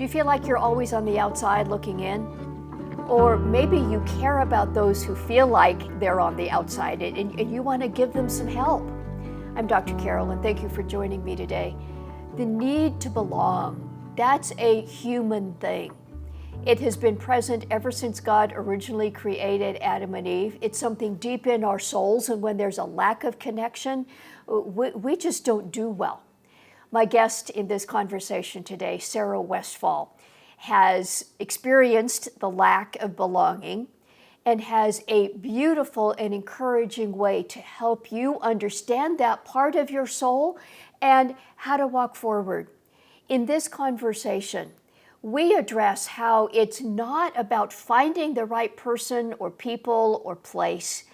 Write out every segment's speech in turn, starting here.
Do you feel like you're always on the outside looking in? Or maybe you care about those who feel like they're on the outside and you want to give them some help. I'm Dr. Carol, and thank you for joining me today. The need to belong, that's a human thing. It has been present ever since God originally created Adam and Eve. It's something deep in our souls, and when there's a lack of connection, we just don't do well. My guest in this conversation today, Sarah Westfall, has experienced the lack of belonging and has a beautiful and encouraging way to help you understand that part of your soul and how to walk forward. In this conversation, we address how it's not about finding the right person or people or place,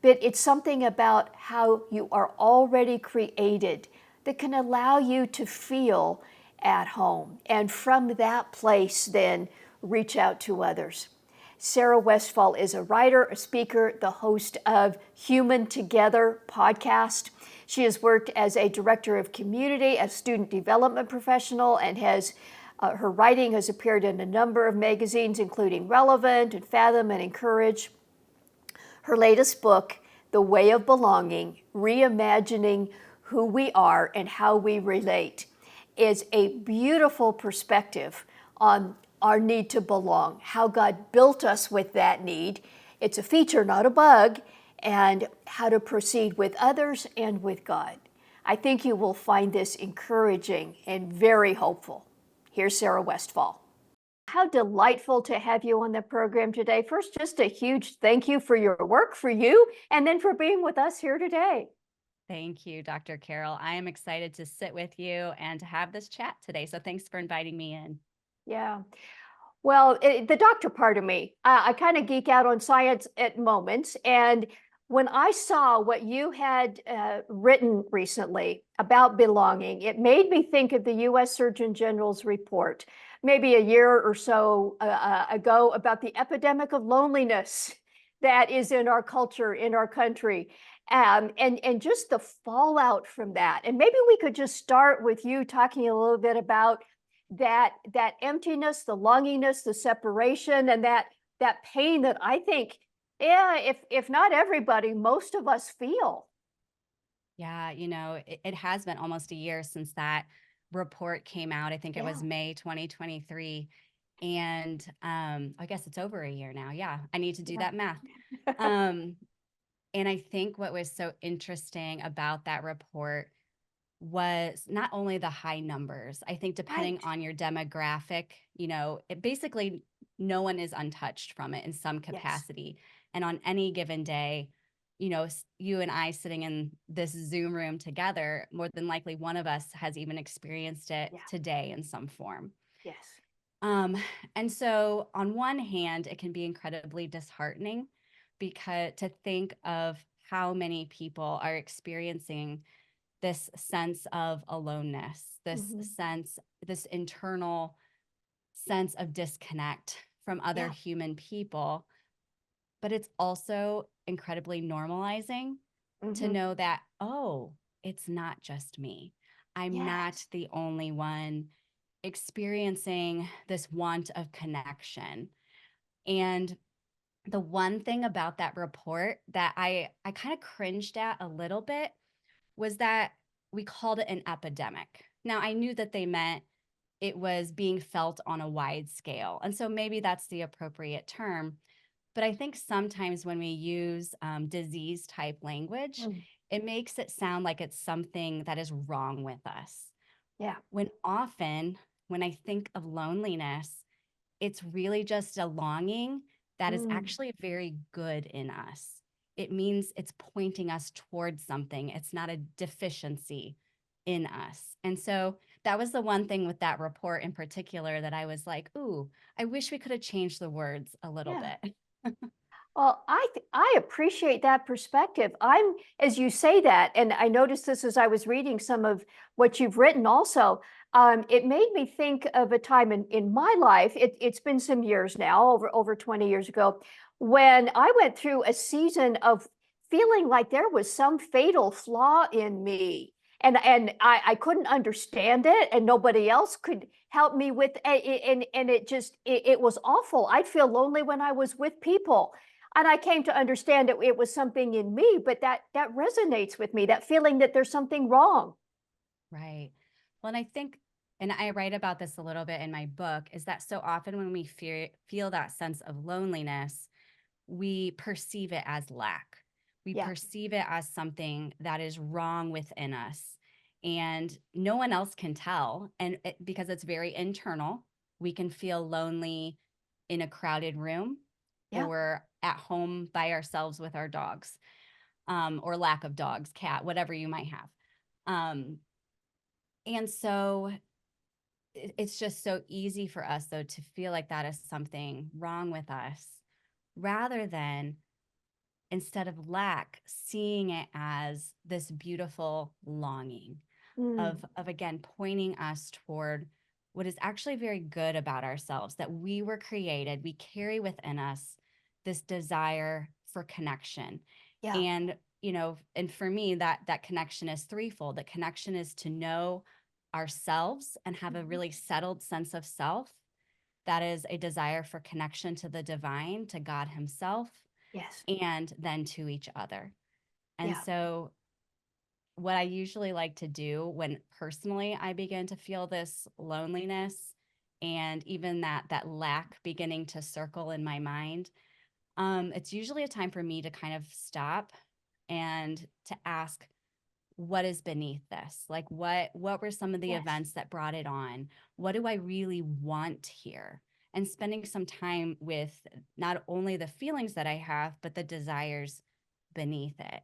but it's something about how you are already created that can allow you to feel at home. And from that place, then reach out to others. Sarah Westfall is a writer, a speaker, the host of Human Together podcast. She has worked as a director of community, a student development professional, and her writing has appeared in a number of magazines, including Relevant and Fathom and Encourage. Her latest book, The Way of Belonging, Reimagining Who We Are and How We Relate, is a beautiful perspective on our need to belong, how God built us with that need. It's a feature, not a bug, and how to proceed with others and with God. I think you will find this encouraging and very hopeful. Here's Sarah Westfall. How delightful to have you on the program today. First, just a huge thank you for your work, for you, and then for being with us here today. Thank you, Dr. Carol. I am excited to sit with you and to have this chat today. So thanks for inviting me in. Yeah. Well, the doctor part of me, I kind of geek out on science at moments. And when I saw what you had written recently about belonging, it made me think of the U.S. Surgeon General's report, maybe a year or so ago, about the epidemic of loneliness that is in our culture, in our country. And just the fallout from that. And maybe we could just start with you talking a little bit about that emptiness, the longingness, the separation, and that pain that I think, if not everybody, most of us feel. Yeah, it has been almost a year since that report came out. I think it was May 2023. And I guess it's over a year now. Yeah, I need to do that math. And I think what was so interesting about that report was not only the high numbers. I think depending on your demographic, it basically no one is untouched from it in some capacity. Yes. And on any given day, you and I sitting in this Zoom room together, more than likely one of us has even experienced it today in some form. Yes. And so on one hand, it can be incredibly disheartening because to think of how many people are experiencing this sense of aloneness, this internal sense of disconnect from other human people. But it's also incredibly normalizing to know that, oh, it's not just me. I'm not the only one experiencing this want of connection. And the one thing about that report that I kind of cringed at a little bit was that we called it an epidemic. Now, I knew that they meant it was being felt on a wide scale. And so maybe that's the appropriate term. But I think sometimes when we use disease type language, it makes it sound like it's something that is wrong with us. Yeah. When often, when I think of loneliness, it's really just a longing that is actually very good in us. It means it's pointing us towards something. It's not a deficiency in us. And so that was the one thing with that report in particular that I was like, ooh, I wish we could have changed the words a little bit. Well, I appreciate that perspective. As you say that, and I noticed this as I was reading some of what you've written also, it made me think of a time in my life, it's been some years now, over 20 years ago, when I went through a season of feeling like there was some fatal flaw in me. I couldn't understand it, and nobody else could help me with and it was awful. I'd feel lonely when I was with people. And I came to understand that it was something in me, but that resonates with me, that feeling that there's something wrong. Right. Well, and I think, and I write about this a little bit in my book, is that so often when we feel that sense of loneliness, we perceive it as lack. We Yeah. perceive it as something that is wrong within us. And no one else can tell. And because it's very internal, we can feel lonely in a crowded room Yeah. or at home by ourselves with our dogs, or lack of dogs, cat, whatever you might have. And so it's just so easy for us, though, to feel like that is something wrong with us rather than, instead of lack, seeing it as this beautiful longing Mm. of again pointing us toward what is actually very good about ourselves, that we were created, we carry within us this desire for connection. Yeah. And and for me, that connection is threefold. The connection is to know ourselves and have a Mhm. really settled sense of self. That is a desire for connection to the divine, to God himself, Yes. and then to each other. And Yeah. so what I usually like to do when personally I begin to feel this loneliness and even that lack beginning to circle in my mind, it's usually a time for me to kind of stop and to ask, what is beneath this? Like what were some of the Yes. events that brought it on? What do I really want here? And spending some time with not only the feelings that I have, but the desires beneath it,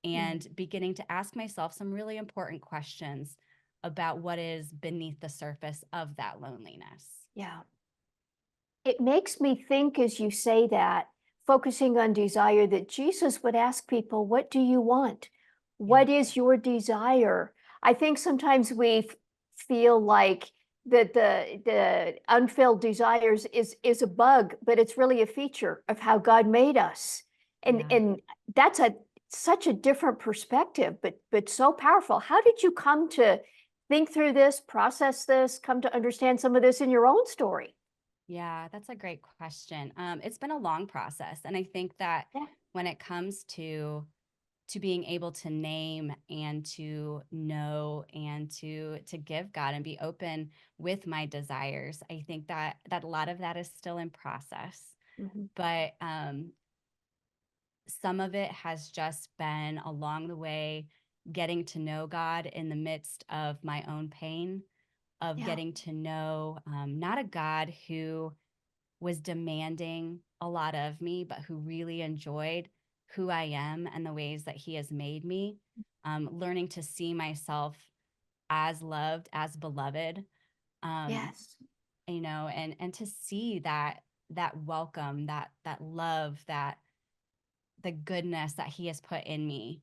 Mm. and beginning to ask myself some really important questions about what is beneath the surface of that loneliness. Yeah. It makes me think as you say that, focusing on desire, that Jesus would ask people, what do you want? Yeah. What is your desire? I think sometimes we feel like that the unfilled desires is a bug, but it's really a feature of how God made us. Yeah. And that's a such a different perspective, but so powerful. How did you come to think through this, process this, come to understand some of this in your own story? Yeah, that's a great question. It's been a long process, and I think that Yeah. when it comes to being able to name and to know and to give God and be open with my desires, I think that a lot of that is still in process. Mhm. But some of it has just been along the way, getting to know God in the midst of my own pain, of Yeah. getting to know not a God who was demanding a lot of me, but who really enjoyed who I am and the ways that he has made me. Learning to see myself as loved, as beloved, um, Yes. and to see that welcome, that love, that the goodness that he has put in me,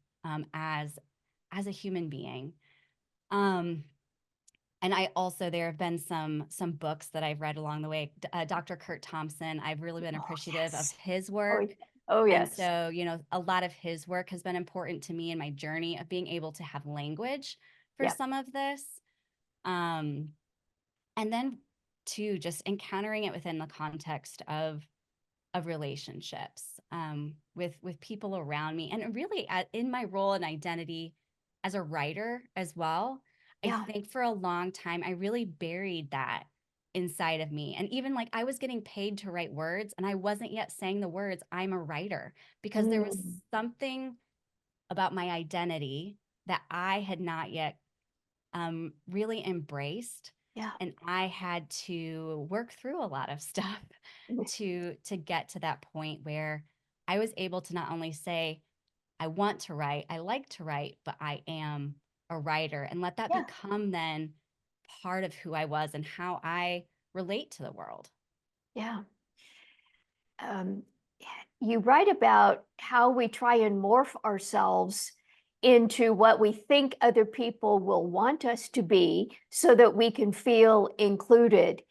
as a human being. Um, and I also, there have been some books that I've read along the way. Dr. Kurt Thompson, I've really been Oh, appreciative of yes. his Oh, work. yeah. Oh, And yes. so, a lot of his work has been important to me in my journey of being able to have language for Yeah. some of this. Um, and then too, just encountering it within the context of relationships, with people around me, and really in my role and identity as a writer as well. I Yeah. think for a long time I really buried that inside of me, and even like I was getting paid to write words and I wasn't yet saying the words I'm a writer, because there was Mm. something about my identity that I had not yet really embraced, Yeah. and I had to work through a lot of stuff to get to that point where I was able to not only say I want to write, I like to write, but I am a writer, and let that Yeah. become then part of who I was and how I relate to the world. Yeah. Um, you write about how we try and morph ourselves into what we think other people will want us to be so that we can feel included,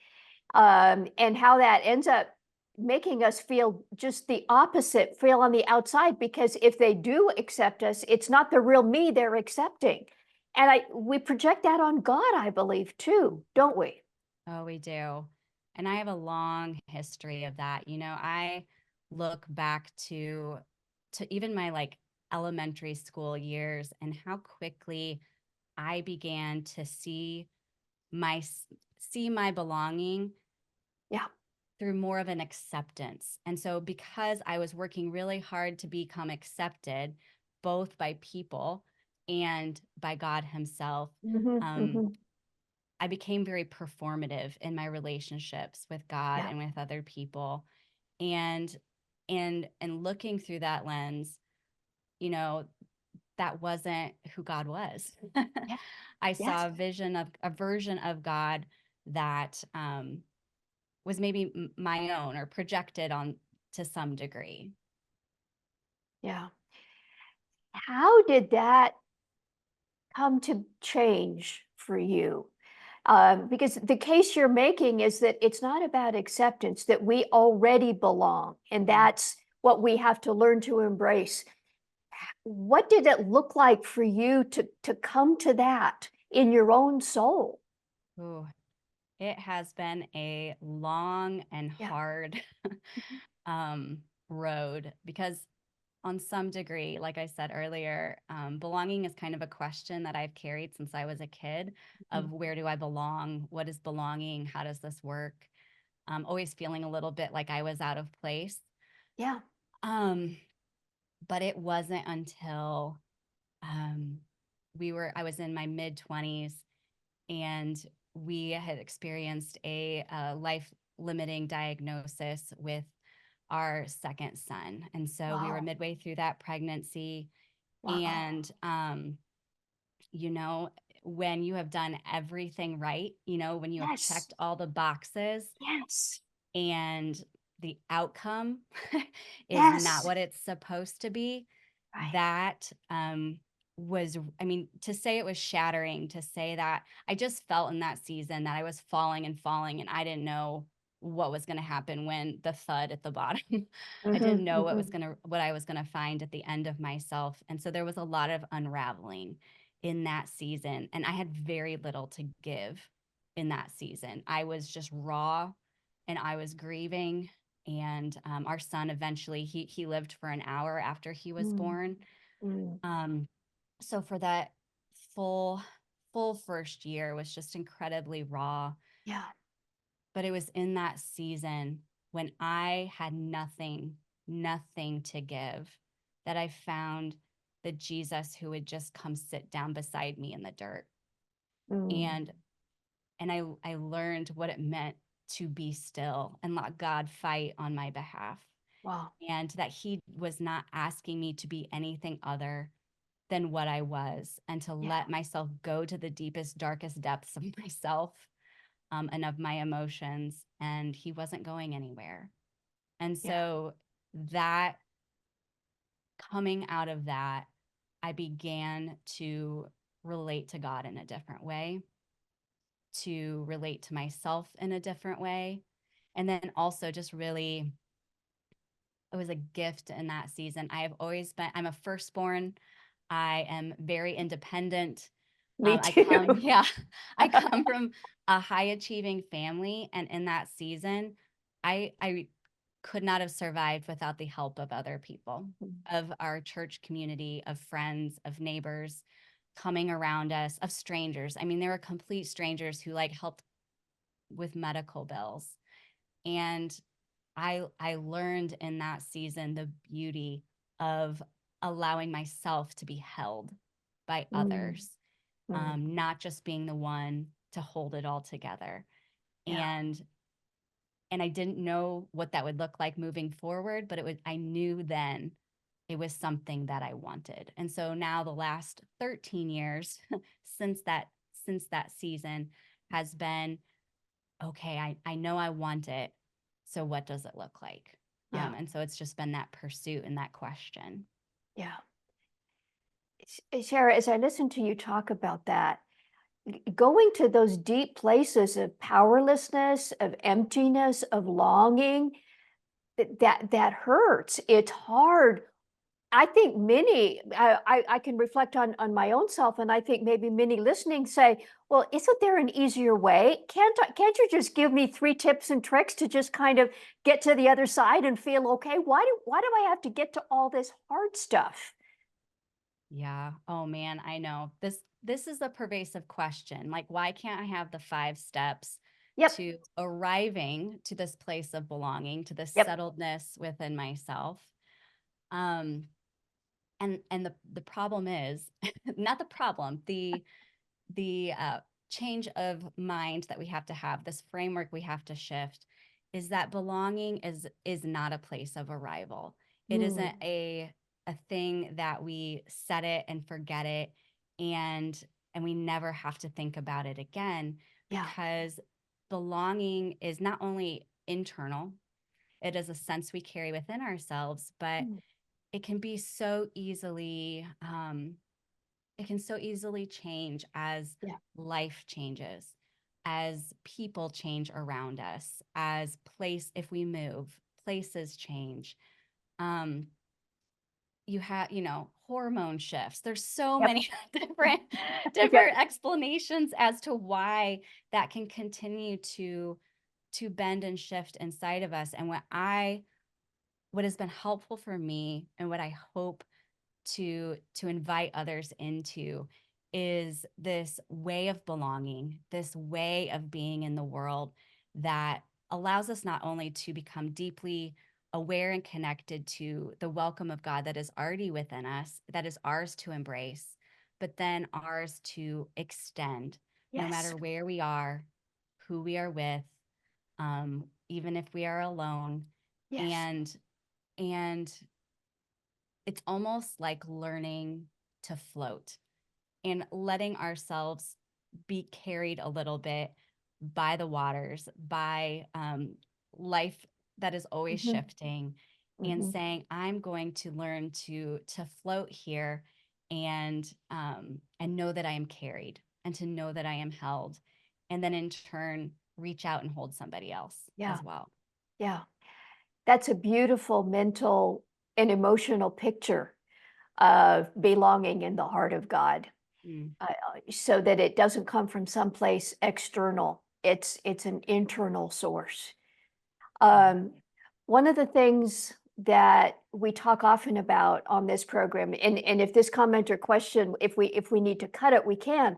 and how that ends up making us feel just the opposite, feel on the outside, because if they do accept us, it's not the real me they're accepting. And we project that on God, I believe, too, don't we? Oh, we do. And I have a long history of that. I look back to even my like elementary school years and how quickly I began to my see my belonging Yeah. through more of an acceptance. And so because I was working really hard to become accepted both by people and by God himself, Hmm. um, Hmm. I became very performative in my relationships with God Yeah. and with other people. And and looking through that lens, you know, that wasn't who God was. Yeah. I Yes. saw a version of God that was maybe my own or projected on to some degree. Yeah. How did that come to change for you? Because the case you're making is that it's not about acceptance, that we already belong, and Mm. that's what we have to learn to embrace. What did it look like for you to come to that in your own soul? Ooh, it has been a long and Yeah. hard Mhm. road because on some degree, like I said earlier, belonging is kind of a question that I've carried since I was a kid of Mhm. where do I belong? What is belonging? How does this work? Always feeling a little bit like I was out of place. Yeah. Um, but it wasn't until um, I was in my mid 20s and we had experienced a life limiting diagnosis with our second son. And so we were Wow. midway through that pregnancy. Wow. And, you know, when you have done everything right, when you have Yes. checked all the boxes Yes. and the outcome is not Yes. what it's supposed to be, Right. that was, I mean, to say it was shattering, to say that I just felt in that season that I was falling and falling, and I didn't know what was going to happen when the thud at the bottom. I didn't Hmm. know Hmm. what I was going to find at the end of myself. And so there was a lot of unraveling in that season, and I had very little to give in that season. I was just raw and I was grieving. And our son eventually he lived for an hour after he was Mm. born. Mm. Um, so for that full full first year was just incredibly raw. Yeah. But it was in that season when I had nothing to give that I found the Jesus who would just come sit down beside me in the dirt. Mm. And I learned what it meant to be still and let God fight on my behalf. Wow. And that he was not asking me to be anything other than what I was, and to Yeah. let myself go to the deepest, darkest depths of myself, and of my emotions. And he wasn't going anywhere. And Yeah. so that coming out of that, I began to relate to God in a different way, to relate to myself in a different way. And then also just really, it was a gift in that season. I'm a firstborn. I am very independent. Me I come, too. yeah, I come from a high achieving family. And in that season, I could not have survived without the help of other people, of our church community, of friends, of neighbors coming around us, of strangers. I mean, there were complete strangers who like helped with medical bills. And I learned in that season the beauty of allowing myself to be held by Mm. others, Mm. not just being the one to hold it all together. Yeah. And I didn't know what that would look like moving forward, but I knew then it was something that I wanted. And so now the last 13 years since that season has been, okay, I know I want it. So what does it look like? Yeah. And so it's just been that pursuit and that question. Yeah. Sarah, as I listen to you talk about that, going to those deep places of powerlessness, of emptiness, of longing, that hurts. It's hard I think many, I can reflect on my own self, and I think maybe many listening say, well, isn't there an easier way? Can't you just give me 3 tips and tricks to just kind of get to the other side and feel okay? Why do I have to get to all this hard stuff? Yeah. Oh man, I know. This is a pervasive question. Like, why can't I have the 5 steps Yep, to arriving to this place of belonging, to this yep, settledness within myself? Um, and the problem is not the problem, the change of mind that we have to have, this framework we have to shift, is that belonging is not a place of arrival. It isn't mm, a thing that we set it and forget it, and we never have to think about it again, yeah, because belonging is not only internal, it is a sense we carry within ourselves, but mm, it can be so easily it can so easily change as yeah, life changes, as people change around us, as if we move, places change. Um, you have, hormone shifts. There's so yep, many different yep, different explanations as to why that can continue to bend and shift inside of us. And what has been helpful for me and what I hope to invite others into is this way of belonging, this way of being in the world that allows us not only to become deeply aware and connected to the welcome of God that is already within us, that is ours to embrace, but then ours to extend, no yes, matter where we are, who we are with, even if we are alone. yes, And and it's almost like learning to float and letting ourselves be carried a little bit by the waters, by life that is always hmm shifting, and hmm saying, I'm going to learn to float here, and know that I am carried, and to know that I am held, and then in turn reach out and hold somebody else yeah, as well. yeah. That's a beautiful mental and emotional picture of belonging in the heart of God, Mm, so that it doesn't come from someplace external. It's an internal source. yeah. Um, One of the things that we talk often about on this program, and if this comment or question, if we need to cut it, we can.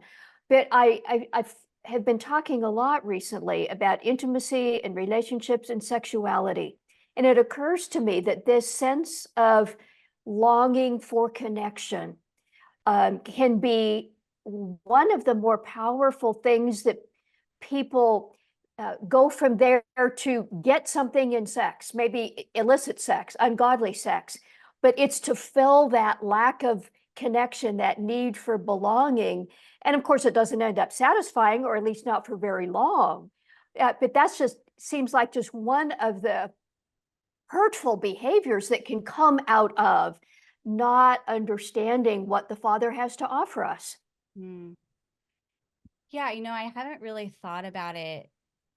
But I've have been talking a lot recently about intimacy and relationships and sexuality. And it occurs to me that this sense of longing for connection can be one of the more powerful things that people go from there to get something in sex, maybe illicit sex, ungodly sex, but it's to fill that lack of connection, that need for belonging. And of course, it doesn't end up satisfying, or at least not for very long. But that's just seems like just one of the hurtful behaviors that can come out of not understanding what the Father has to offer us. Mm. Yeah, I haven't really thought about it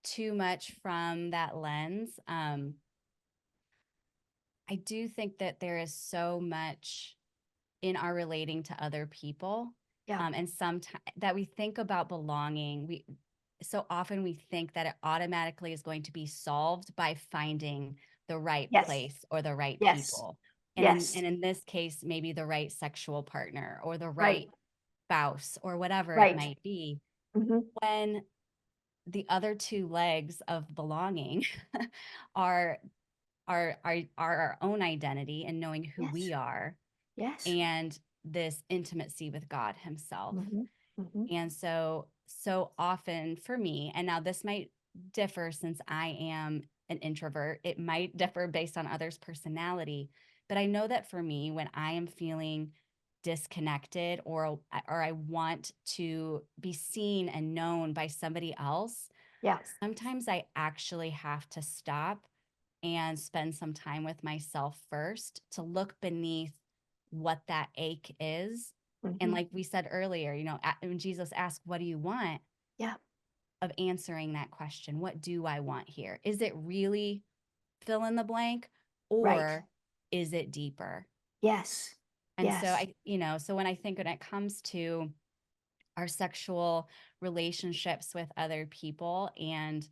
too much from that lens. I do think that there is so much in our relating to other people, Yeah. and sometimes that we think about belonging. We so often we think that it automatically is going to be solved by finding the right Yes. place or the right Yes. people, and Yes. in this case, maybe the right sexual partner or the Right. right spouse or whatever it Right. might be. hmm When the other two legs of belonging are are our own identity and knowing who we Yes. are, Yes. and this intimacy with God himself. hmm hmm And so often for me, and now this might differ since I am an introvert, it might differ based on others' personality, but I know that for me, when I am feeling disconnected, or I want to be seen and known by somebody else, Yeah. sometimes I actually have to stop and spend some time with myself first to look beneath what that ache is. And hmm like we said earlier, when Jesus asked, what do you want? Yeah. Of answering that question, what do I want here? Is it really fill in the blank, Right. or is it deeper? Yes. And so Yes. so when it comes to our sexual relationships with other people and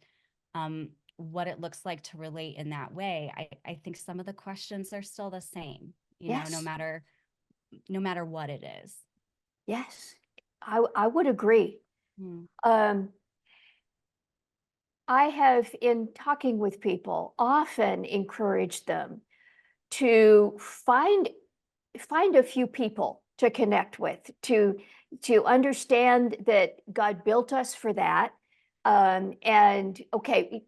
what it looks like to relate in that way, I think some of the questions are still the same, Yes. no matter what it is. Yes. I would agree. Mm. Um, I have, in talking with people, often encouraged them to find a few people to connect with, to understand that God built us for that. And okay,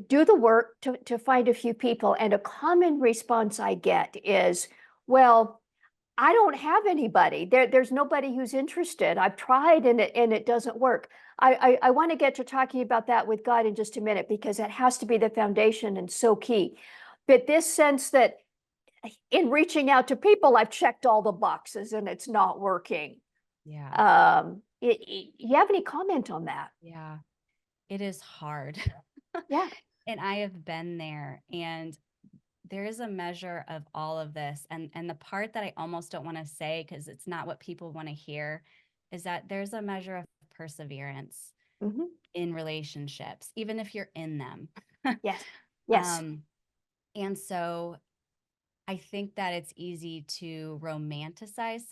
do the work to find a few people. And a common response I get is, well, I don't have anybody. There's nobody who's interested. I've tried and it doesn't work. I want to get to talking about that with God in just a minute because that has to be the foundation and so key. But this sense that in reaching out to people, I've checked all the boxes and it's not working. Yeah. You have any comment on that? Yeah. It is hard. Yeah. And I have been there, and there is a measure of all of this. And the part that I almost don't want to say, because it's not what people want to hear, is that there's a measure of perseverance Hmm. in relationships, even if you're in them. Yes. Yes. um, and so I think that it's easy to romanticize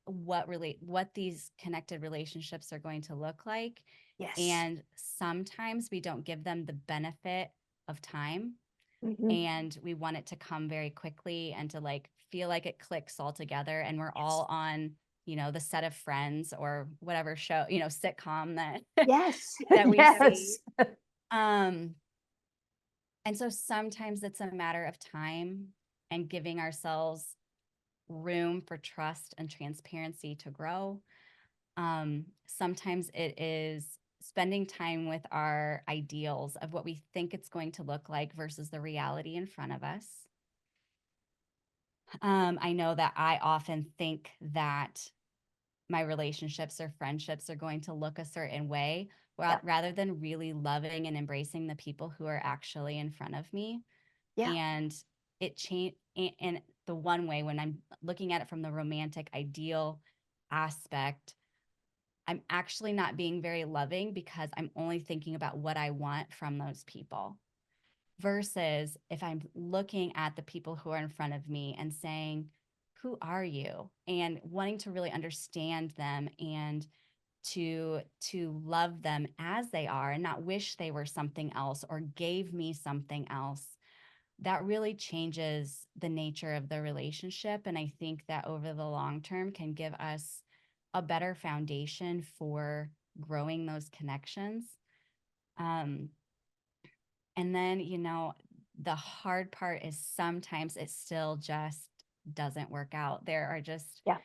what these connected relationships are going to look like. Yes. And sometimes we don't give them the benefit of time, Hmm. and we want it to come very quickly and to like feel like it clicks all together and we're Yes. all on, the set of Friends or whatever show, sitcom that Yes. that we see. Yes. Um and so sometimes it's a matter of time and giving ourselves room for trust and transparency to grow. Sometimes it is spending time with our ideals of what we think it's going to look like versus the reality in front of us. I know that I often think that my relationships or friendships are going to look a certain way, Yeah. rather than really loving and embracing the people who are actually in front of me. Yeah. And it changed. And the one way, when I'm looking at it from the romantic ideal aspect, I'm actually not being very loving because I'm only thinking about what I want from those people. Versus if I'm looking at the people who are in front of me and saying, who are you? And wanting to really understand them and to love them as they are and not wish they were something else or gave me something else. That really changes the nature of the relationship. And I think that over the long term can give us a better foundation for growing those connections. Um, and then, the hard part is sometimes it still just doesn't work out. Yeah.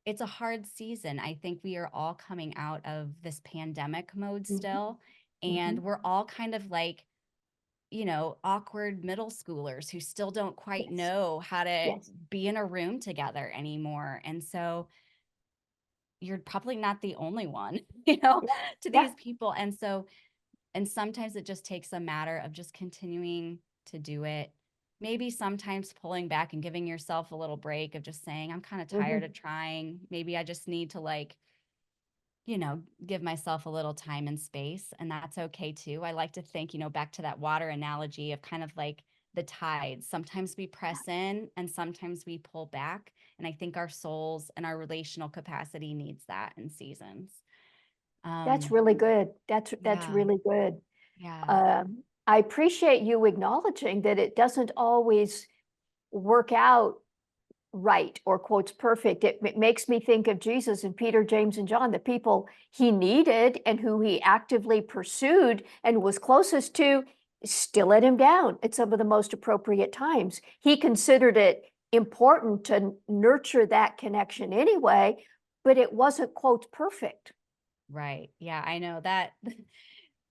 It's a hard season. I think we are all coming out of this pandemic mode Hmm. still, Hmm. and we're all kind of like, awkward middle schoolers who still don't quite Yes. know how to Yes. be in a room together anymore. And so you're probably not the only one, Yeah. to Yeah. these people. And sometimes it just takes a matter of just continuing to do it. Maybe sometimes pulling back and giving yourself a little break of just saying, I'm kind of tired Hmm. of trying. Maybe I just need to give myself a little time and space. And that's okay too. I like to think, back to that water analogy of kind of like the tides. Sometimes we press in and sometimes we pull back. And I think our souls and our relational capacity needs that in seasons. That's Um, really good. That's yeah, really good. yeah, I appreciate you acknowledging that it doesn't always work out right or quotes perfect. It makes me think of Jesus and Peter, James, and John, the people he needed and who he actively pursued and was closest to, still let him down at some of the most appropriate times. He considered it important to nurture that connection anyway, but it wasn't, quotes, perfect. right. Yeah, I know that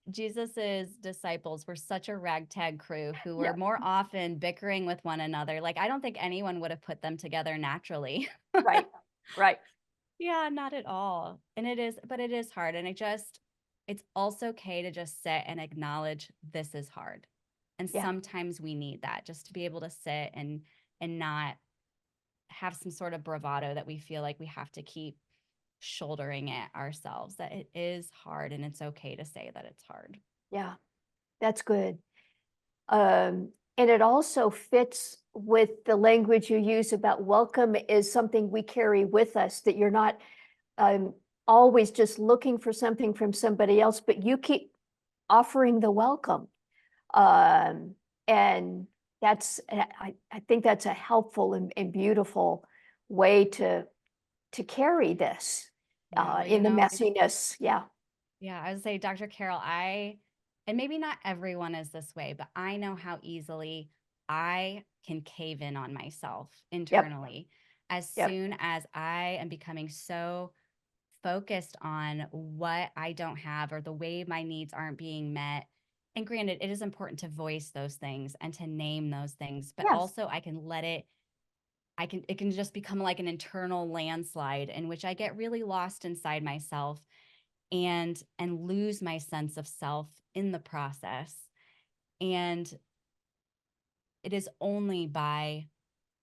Jesus's disciples were such a ragtag crew who were Yeah, more often bickering with one another. Like, I don't think anyone would have put them together naturally. right, right. Yeah, not at all. But it is hard. And it's also okay to just sit and acknowledge this is hard. And Yeah, sometimes we need that just to be able to sit and not have some sort of bravado that we feel like we have to keep shouldering it ourselves, that it is hard and it's okay to say that it's hard. Yeah, that's good. And it also fits with the language you use about welcome is something we carry with us, that you're not um, always just looking for something from somebody else, but you keep offering the welcome. Um, and I think that's a helpful and beautiful way to carry this Yeah, well, in the messiness. Yeah, yeah, I would say, Dr. Carol, and maybe not everyone is this way, but I know how easily I can cave in on myself yep, internally as yep, soon as I am becoming so focused on what I don't have or the way my needs aren't being met. And granted, it is important to voice those things and to name those things, but yes, also I can let it, it can just become like an internal landslide in which I get really lost inside myself and lose my sense of self in the process. And it is only by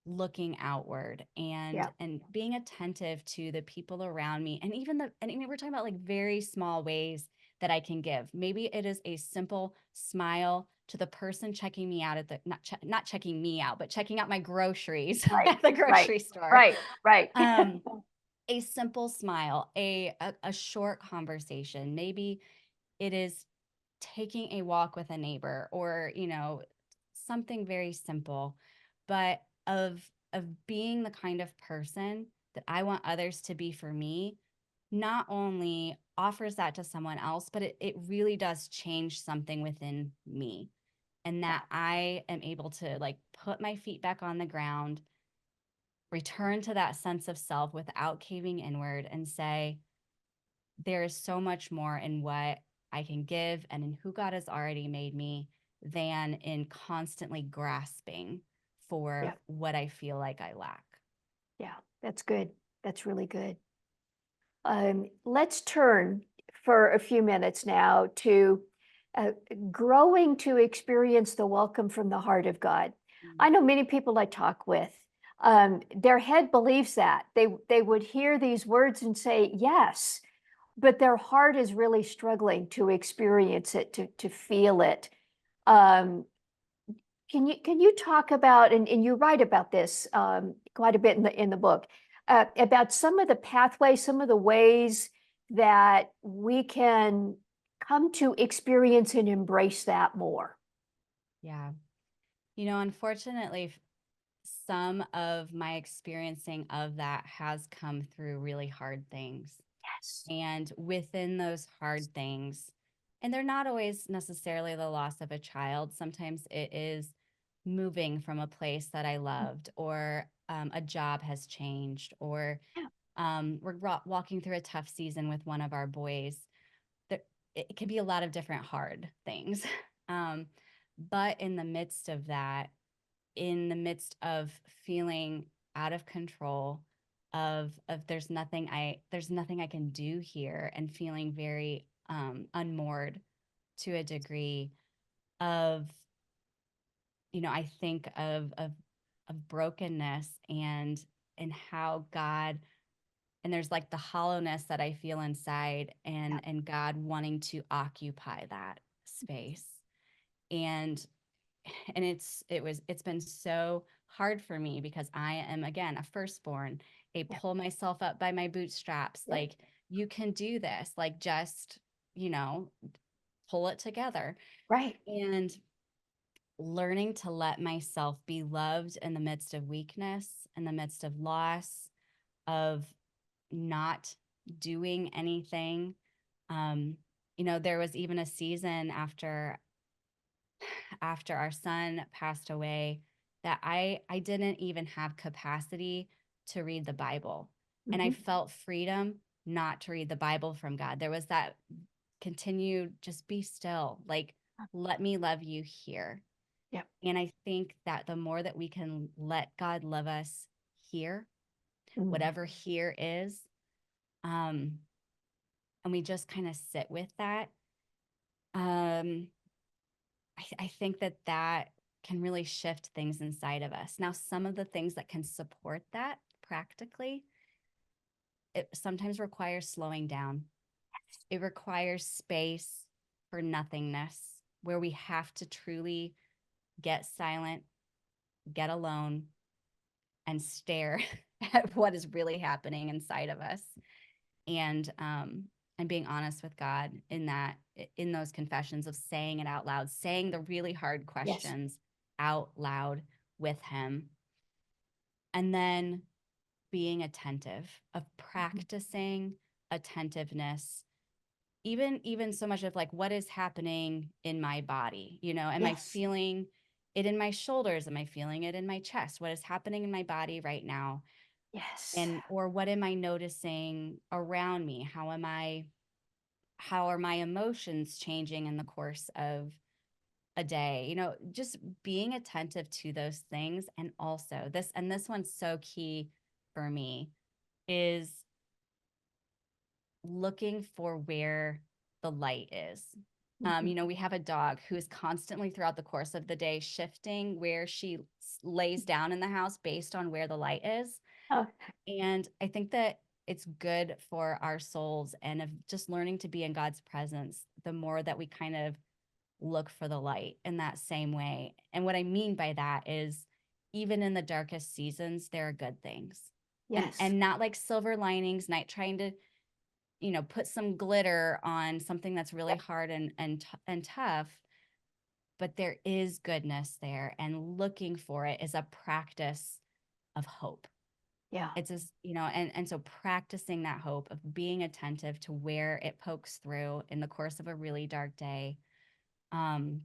looking outward yeah, and being attentive to the people around me, and even we're talking about like very small ways that I can give. Maybe it is a simple smile to the person checking me out at the not checking me out, but checking out my groceries right, at the right, grocery store. right, right. um a simple smile, a short conversation. Maybe it is taking a walk with a neighbor, or something very simple, but of being the kind of person that I want others to be for me, not only offers that to someone else, but it really does change something within me, and Yeah, that I am able to like put my feet back on the ground, return to that sense of self without caving inward, and say, there is so much more in what I can give and in who God has already made me than in constantly grasping for yeah, what I feel like I lack. yeah. That's good. That's really good. Let's turn for a few minutes now to uh, growing to experience the welcome from the heart of God. Mm. I know many people I talk with, their head believes that. They would hear these words and say, yes, but their heart is really struggling to experience it, to feel it. Um, can you talk about, and you write about this quite a bit in the book, about some of the pathways, some of the ways that we can come to experience and embrace that more? Yeah. Unfortunately, some of my experiencing of that has come through really hard things. Yes. And within those hard things, and they're not always necessarily the loss of a child, sometimes it is moving from a place that I loved, or a job has changed, or Yeah. we're walking through a tough season with one of our boys. There, it could be a lot of different hard things. um, but in the midst of that, in the midst of feeling out of control, of there's nothing I can do here, and feeling very unmoored to a degree, of I think of brokenness, and how God, and there's like the hollowness that I feel inside, Yeah. and God wanting to occupy that space. And and it's been so hard for me, because I am, again, a firstborn, a Yeah. pull myself up by my bootstraps, Yeah. like, you can do this, like, just you know pull it together. Right. And learning to let myself be loved in the midst of weakness, in the midst of loss, of not doing anything. um there was even a season after our son passed away, that I didn't even have capacity to read the Bible. And I Hmm. felt freedom not to read the Bible from God. There was that continued, just be still, like, let me love you here. Yeah. And I think that the more that we can let God love us here, Mm. whatever here is, um, and we just kind of sit with that, um, I think that can really shift things inside of us. Now, some of the things that can support that practically, it sometimes requires slowing down. It requires space for nothingness, where we have to truly get silent, get alone, and stare at what is really happening inside of us. And being honest with God in those confessions, of saying it out loud, saying the really hard Yes. questions out loud with him. And then being attentive, of practicing attentiveness, even so much of like, what is happening in my body? Am I Yes. feeling it in my shoulders? Am I feeling it in my chest? What is happening in my body right now? Yes. Or what am I noticing around me? How are my emotions changing in the course of a day? Just being attentive to those things. And also this one's so key for me, is looking for where the light is. We have a dog who is constantly throughout the course of the day shifting where she lays down in the house based on where the light is. Oh, And I think that it's good for our souls, and of just learning to be in God's presence, the more that we kind of look for the light in that same way. And what I mean by that is, even in the darkest seasons, there are good things. And yes. and not like silver linings, not trying to, put some glitter on something that's really hard and tough, but there is goodness there, and looking for it is a practice of hope. Yeah. It's just, and so practicing that hope, of being attentive to where it pokes through in the course of a really dark day. um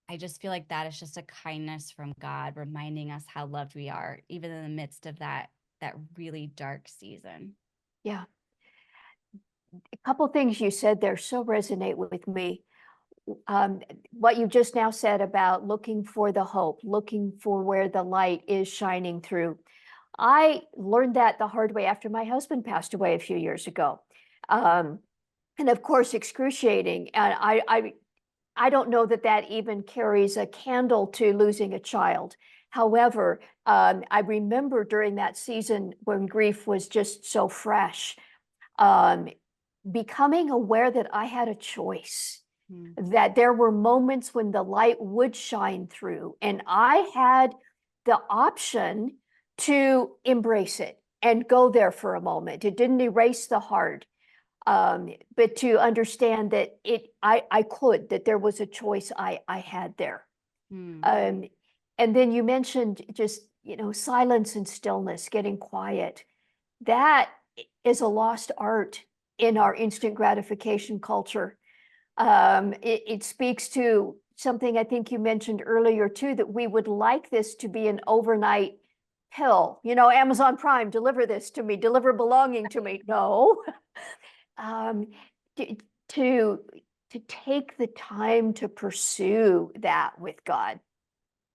I just feel like that is just a kindness from God, reminding us how loved we are, even in the midst of that really dark season. Yeah. A couple things you said there so resonate with me. Um, what you just now said about looking for the hope, looking for where the light is shining through. I learned that the hard way after my husband passed away a few years ago. Um, and of course, excruciating. And I don't know that that even carries a candle to losing a child. However, I remember during that season when grief was just so fresh, um, becoming aware that I had a choice, Hmm. that there were moments when the light would shine through, and I had the option to embrace it and go there for a moment. It didn't erase the hard, but to understand that I could, that there was a choice I had there. Hmm. Um, and then you mentioned just, silence and stillness, getting quiet. That is a lost art in our instant gratification culture. It speaks to something I think you mentioned earlier too, that we would like this to be an overnight pill. Amazon Prime, deliver this to me, deliver belonging to me. No. um, to, to to take the time to pursue that with God.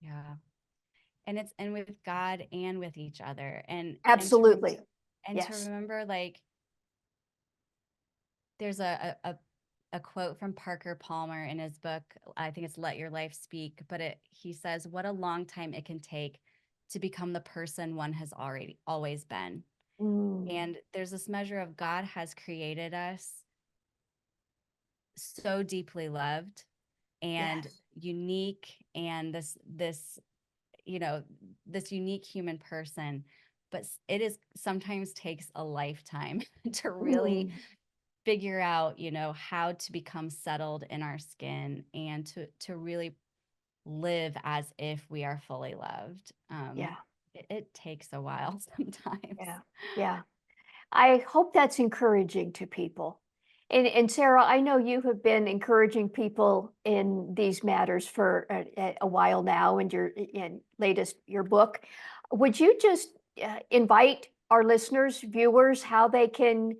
Yeah. And with God and with each other, Absolutely. and to Yes. remember, like, there's a quote from Parker Palmer in his book, I think it's Let Your Life Speak, but he says, what a long time it can take to become the person one has always been. Mm, And there's this measure of, God has created us so deeply loved and yes. unique, and this this unique human person, but it is sometimes takes a lifetime to really Mm, figure out, how to become settled in our skin, and to really live as if we are fully loved. yeah. It takes a while sometimes. Yeah. Yeah. I hope that's encouraging to people. And Sarah, I know you have been encouraging people in these matters for a while now, and your book. Would you just invite our listeners, viewers, how they can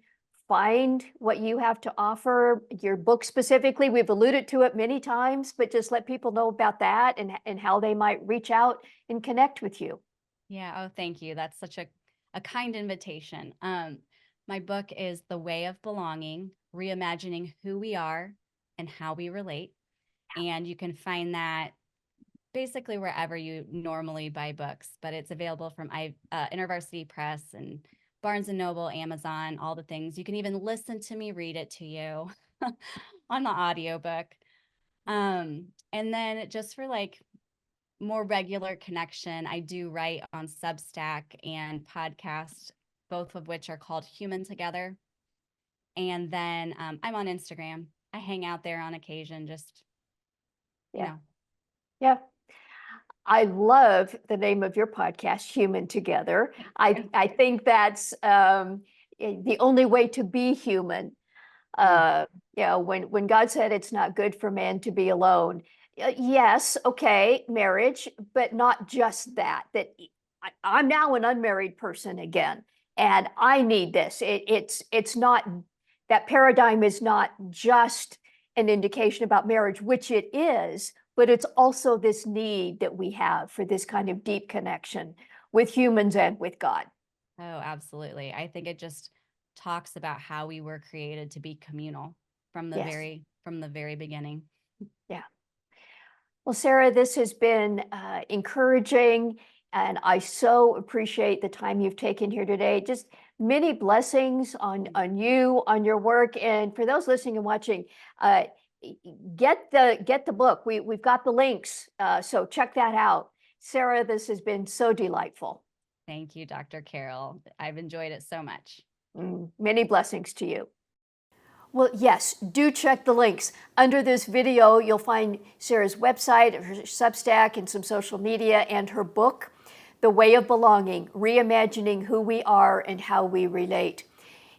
find what you have to offer, your book specifically? We've alluded to it many times, but just let people know about that, and how they might reach out and connect with you. Yeah. Oh, thank you. That's such a kind invitation. My book is The Way of Belonging: Reimagining Who We Are and How We Relate. And you can find that basically wherever you normally buy books, but it's available from InterVarsity Press and Barnes and Noble, Amazon, all the things. You can even listen to me read it to you on the audiobook. And then just for like more regular connection, I do write on Substack and podcast, both of which are called Human Together. And then I'm on Instagram. I hang out there on occasion, just, you Yeah. know. Yeah. I love the name of your podcast, Human Together. I think that's the only way to be human. When God said it's not good for man to be alone, yes, okay, marriage, but not just that. I'm now an unmarried person again, and I need this. It's not, that paradigm is not just an indication about marriage, which it is, but it's also this need that we have for this kind of deep connection with humans and with God. Oh, absolutely. I think it just talks about how we were created to be communal from the Yes. very beginning. Yeah. Well, Sarah, this has been encouraging, and I so appreciate the time you've taken here today. Just many blessings on you, on your work, and for those listening and watching, get the book. We've got the links, so check that out. Sarah, this has been so delightful. Thank you, Dr. Carol. I've enjoyed it so much. Many blessings to you. Well, yes, do check the links. Under this video, you'll find Sarah's website, her Substack, and some social media, and her book, The Way of Belonging, Reimagining Who We Are and How We Relate.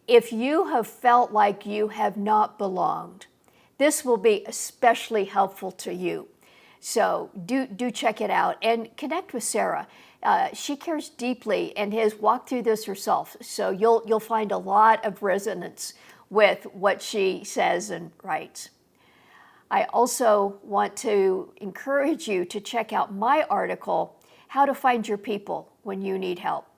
If you have felt like you have not belonged, this will be especially helpful to you. So do check it out and connect with Sarah. She cares deeply and has walked through this herself, so you'll find a lot of resonance with what she says and writes. I also want to encourage you to check out my article, How to Find Your People When You Need Help.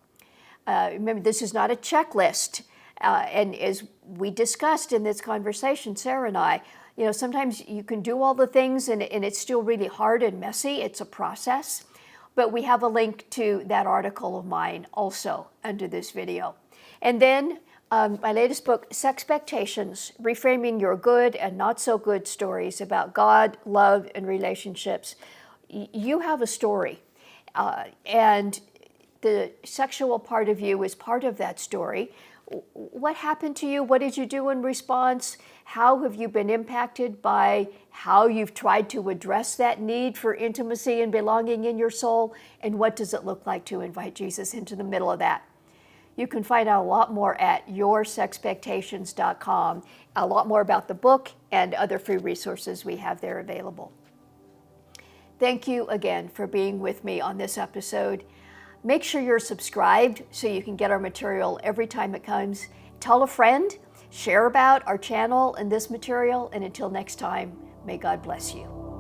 Remember, this is not a checklist. And as we discussed in this conversation, Sarah and I, sometimes you can do all the things and it's still really hard and messy. It's a process. But we have a link to that article of mine also under this video. And then my latest book, Sexpectations, Reframing Your Good and Not So Good Stories About God, Love, and Relationships. You have a story, and the sexual part of you is part of that story. What happened to you? What did you do in response? How have you been impacted by how you've tried to address that need for intimacy and belonging in your soul? And what does it look like to invite Jesus into the middle of that? You can find out a lot more at yoursexpectations.com, a lot more about the book and other free resources we have there available. Thank you again for being with me on this episode. Make sure you're subscribed so you can get our material every time it comes. Tell a friend, share about our channel and this material, and until next time, may God bless you.